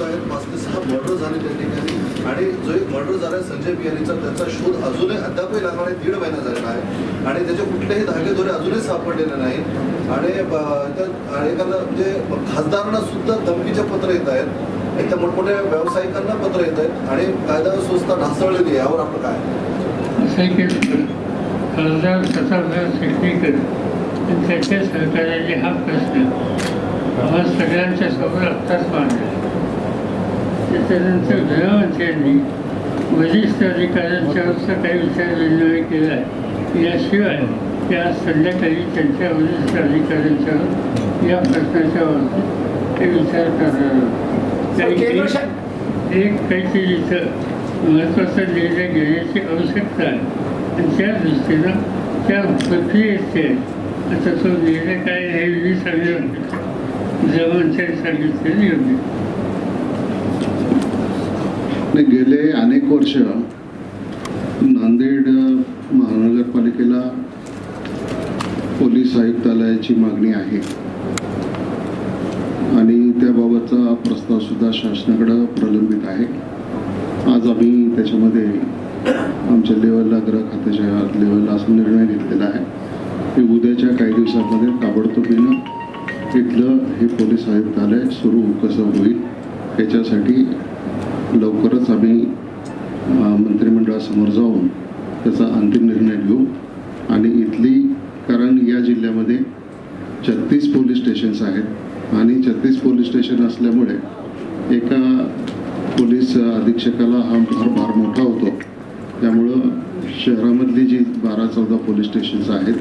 आहेत 5 ते 6 मर्डर झाले त्या ठिकाणी आणि जो एक मर्डर झाला आहे संजय बिहारीचा त्याचा शोध अजूनही अद्यापही लागणार आहे. 1.5 महिना झालेला आहे आणि त्याचे कुठलेही धागेदोरे अजूनही सापडलेले नाहीत आणि एखादा म्हणजे खासदारांना सुद्धा धमकीचे पत्र येत आहेत, त्या मोठमोठ्या व्यावसायिकांना पत्र येत आहेत आणि कायदा व्यवस्था ढासळलेली आहे. यावर आपलं काय? खासदार सत्ताधार शेट्टीकर त्याच्या सरकारने हा प्रश्न हा सगळ्यांच्या समोर आत्ताच मांडला. त्याच्यानंतर गृहमंत्र्यांनी वरिष्ठ अधिकाऱ्यांच्यावरचा काही विचारविनिमय केला आहे. याशिवाय त्या संध्याकाळी त्यांच्या वरिष्ठ अधिकाऱ्यांच्यावर या प्रश्नाच्या बाबतीत ते विचार करणार एक काहीतरी इथं महत्त्वाचा निर्णय घेण्याची आवश्यकता आहे आणि त्या दृष्टीनं त्या प्रक्रियेत ते आता तो निर्णय काय हे मी सांगितलं गृहमंत्र्यांनी सांगितलेलं योग्य. गेले अनेक वर्ष नांदेड महानगरपालिकेला पोलीस आयुक्तालयाची मागणी आहे आणि त्याबाबतचा प्रस्ताव सुद्धा शासनाकडे प्रलंबित आहे. आज आम्ही त्याच्यामध्ये आमच्या लेवलला गृह खात्याच्या लेवलला असा निर्णय घेतलेला आहे की उद्याच्या काही दिवसांमध्ये ताबडतोबीनं इथलं हे पोलीस आयुक्तालय सुरू कसं होईल याच्यासाठी लवकरच आम्ही मंत्रिमंडळासमोर जाऊन त्याचा अंतिम निर्णय घेऊ आणि इथली कारण या जिल्ह्यामध्ये 36 पोलीस स्टेशन्स आहेत आणि 36 पोलीस स्टेशन असल्यामुळे एका पोलीस अधीक्षकाला हा भार मोठा होतो. त्यामुळं शहरामधली जी 12-14 पोलीस स्टेशन्स आहेत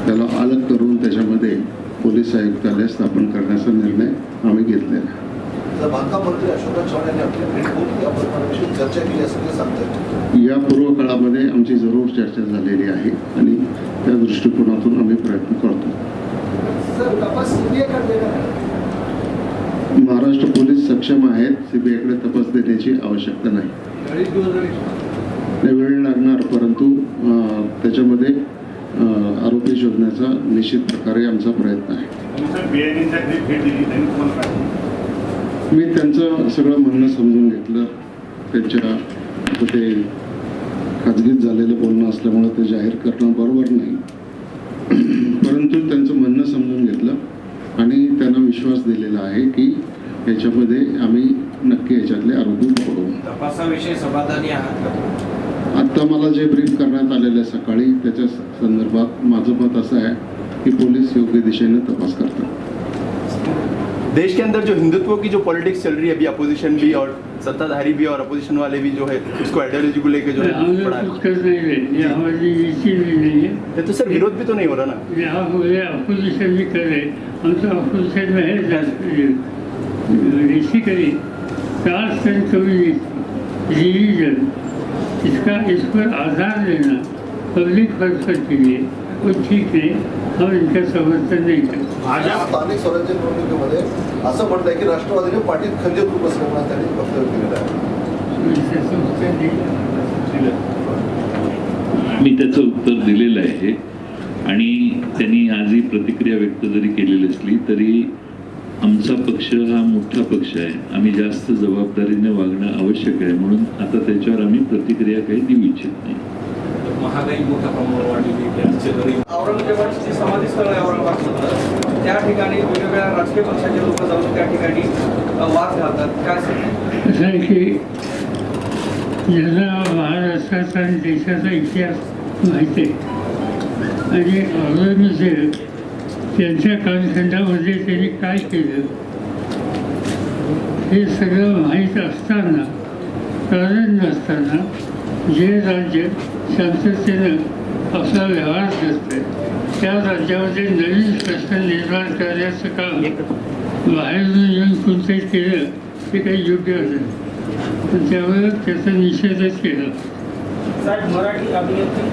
त्याला अलग करून त्याच्यामध्ये पोलीस आयुक्तालय स्थापन करण्याचा निर्णय आम्ही घेतलेला आहे. बांधकाममंत्री अशोकराव चव्हाण यांनी आपली भेट घेऊन या प्रकरणाविषयी चर्चा केली असं ते सांगतात. या पूर्व काळामध्ये आमची जरूर चर्चा झालेली आहे आणि त्या दृष्टिकोनातून आम्ही प्रयत्न करतो. महाराष्ट्र पोलीस सक्षम आहेत, सीबीआयकडे तपास देण्याची आवश्यकता नाही. वेळ लागणार परंतु त्याच्यामध्ये आरोपी शोधण्याचा निश्चित प्रकारे आमचा प्रयत्न आहे. मी त्यांचं सगळं म्हणणं समजून घेतलं. त्यांच्या ते खाजगीत झालेलं बोलणं असल्यामुळं ते जाहीर करणं बरोबर नाही, परंतु त्यांचं म्हणणं समजून घेतलं आणि त्यांना विश्वास दिलेला आहे की याच्यामध्ये आम्ही नक्की याच्यातले आरोपी पकडू. तपासाविषयी समाधानी आहात का? आत्ता मला जे ब्रीफ करण्यात आलेलं आहे सकाळी त्याच्या संदर्भात माझं मत असं आहे की पोलीस योग्य दिशेने तपास करतात. देश के अंदर जो हिंदुत्व की जो पॉलिटिक्स चल रही है अभी अपोजिशन भी और सत्ताधारी भी और अपोजिशन वाले भी जो है उसको आइडियोलॉजी को लेकर जो है तो सर विरोध भी तो नहीं हो रहा ना. अपोजिशन भी कर रहे हम तो अपोजिशन में है basically caste and community religion इस पर आधार देना पब्लिक पर्पज के लिए वो ठीक नहीं. हम इनका समर्थन नाही करत. स्थानिक स्वराज्य निवडणुकीमध्ये असं म्हटलंय की राष्ट्रवादीने पाठीत खंजीर खूप असल्यामुळे त्यांनी वक्तव्य केलेलं आहे. मी त्याचं उत्तर दिलेलं आहे आणि त्यांनी आजही प्रतिक्रिया व्यक्त जरी केलेली असली तरी आमचा पक्ष हा मोठा पक्ष आहे. आम्ही जास्त जबाबदारीने वागणं आवश्यक आहे म्हणून आता त्याच्यावर आम्ही प्रतिक्रिया काही देऊ इच्छित नाही. महागाई मोठ्या प्रमाणावर वाढलेली औरंगजेबाची समाधी स्थळ आहे औरंगाबाद, त्या ठिकाणी वेगवेगळ्या राजकीय पक्षाचे लोक जाऊन त्या ठिकाणी वाद घालतात. काय असं आहे की ज्यांना महाराष्ट्राचा आणि देशाचा इतिहास माहिती आहे आणि औरंगजेब त्यांच्या कालखंडामध्ये त्यांनी काय केलं हे सगळं माहीत असताना कारण नसताना जे राज्य शांततेनं आपला व्यवहार करते त्या राज्यामध्ये नवीन प्रश्न निर्माण करण्याचं काम बाहेरून येऊन कोणतंही केलं ते काही योग्य होतं. त्यामुळे त्याचा निषेधच केला. मराठी अभिनेत्री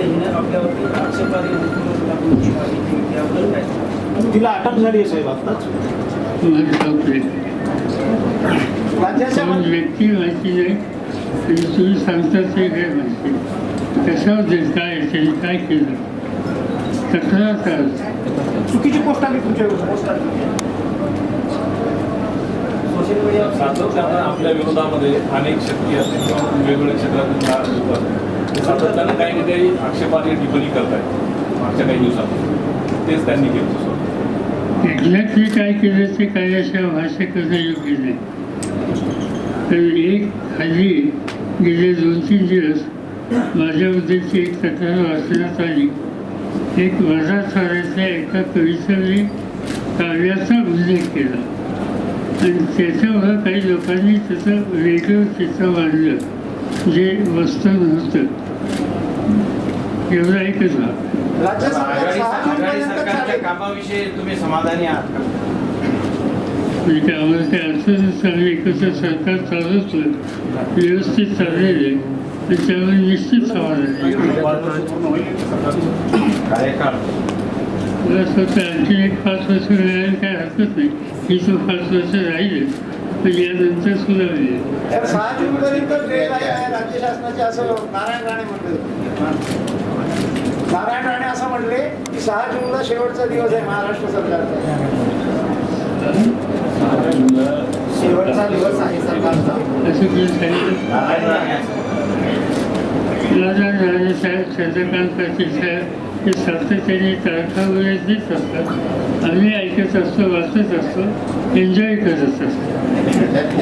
हिने आपल्यावरती आक्षेपार्ह तिला अटक झाली आहे साहेब आत्ताच. व्यक्ती माहिती नाही आणि तुम्ही सांगता ते काय माहिती कशाबद्दल काय त्यांनी काय केलं तक्रार काय चुकीची पोस्ट आली तुमच्या सोशल मीडियावर सातत्यानं आपल्या विरोधामध्ये अनेक शक्ती असतील किंवा वेगवेगळ्या क्षेत्रातील लोक असतील ते सातत्यानं काही ना काही आक्षेपार्ह टिप्पणी करतायत मागच्या काही दिवसात तेच त्यांनी केलं. एक्झॅक्टली काय केलं ते काय अशा भाष्य करणं योग्य नाही. तर एक हल्ली गेले 2-3 दिवस माझ्याबद्दलची एक तक्रार वाचण्यात आली. एक वजासाऱ्याच्या एका कवितेने काव्याचा उल्लेख केला आणि त्याच्यावर काही लोकांनी त्याचं वेगळं चित्र मांडलं जे वस्तू नव्हतं. एवढा एकच भाग. राज्य आघाडी सरकारच्या कामाविषयी तुम्ही समाधानी आहात का? म्हणजे काय आम्हाला ते अर्थच चांगलं एकत्र सरकार चालवतं व्यवस्थित चाललेलं आहे आणि त्यामुळे निश्चित समाधान आहे. मला स्वतः आणखी एक 5 वर्ष मिळायला काय हरकत नाही. ही तो 5 वर्ष राहील पण यानंतर सुद्धा मिळेल. तर 6 जूनपर्यंत ट्रेन आहे राज्य शासनाचे असं नारायण राणे म्हणले. नारायण राणे असं म्हणले की 6 जूनला शेवटचा दिवस आहे महाराष्ट्र सरकारचा. शेवटचा दिवस आहे सरकारचा असं कोणी सांगितलं. राणेसाहेब, चंद्रकांत पाटील साहेब हे सातत्याने तारखा वगैरे देत असतात. आम्ही ऐकत असतो, वाचत असतो, एन्जॉय करत असतो.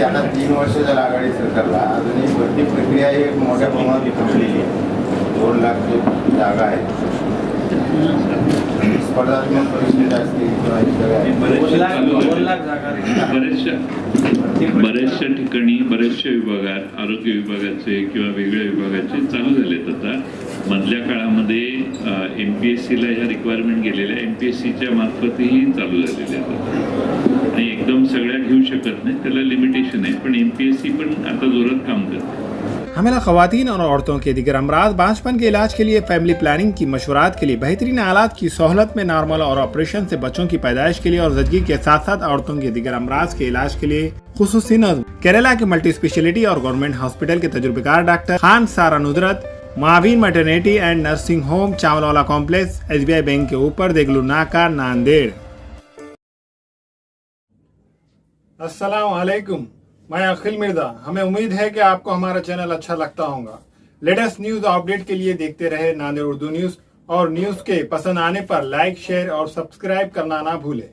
आता 3 वर्ष झालं आघाडी सरकारला अजूनही भरती प्रक्रिया ही मोठ्या प्रमाणात थांबलेली आहे. 2 लाख जागा आहेत. स्पर्धात्मक परीक्षेच्या असतील किंवा बऱ्याचशा ठिकाणी बऱ्याचशा विभागात आरोग्य विभागाचे किंवा वेगळ्या विभागाचे चालू झालेत. आता मधल्या काळामध्ये MPSCला ह्या रिक्वायरमेंट गेलेल्या MPSCच्या मार्फतही चालू झालेल्या आहेत आणि एकदम सगळ्या घेऊ शकत नाही, त्याला लिमिटेशन आहे. पण MPSC पण आता जोरात काम करते. हमेला खवातीन और औरतों के दिगर अमराज बांझपन के इलाज के लिए फैमिली प्लानिंग की मशवरात के लिए बेहतरीन आलात की सहूलत में नॉर्मल और ऑपरेशन से बच्चों की पैदाइश के लिए और ज़िंदगी के साथ साथ औरतों के दिगर अमराज के इलाज के लिए खुसूसी नज़्म केरला के मल्टी स्पेशलिटी और गवर्नमेंट हॉस्पिटल के तजुर्बेकार doctor Khan Sara Nudrat Mavin maternity and nursing home Chawalwala complex SBI bank के ऊपर देगलू नाका नांदेड़। अस्सलाम वालेकुम, मैं अखिल मिर्जा। हमें उम्मीद है कि आपको हमारा चैनल अच्छा लगता होगा। लेटेस्ट न्यूज अपडेट के लिए देखते रहे नांदेड़ उर्दू न्यूज और न्यूज के पसंद आने पर लाइक, शेयर और सब्सक्राइब करना ना भूलें।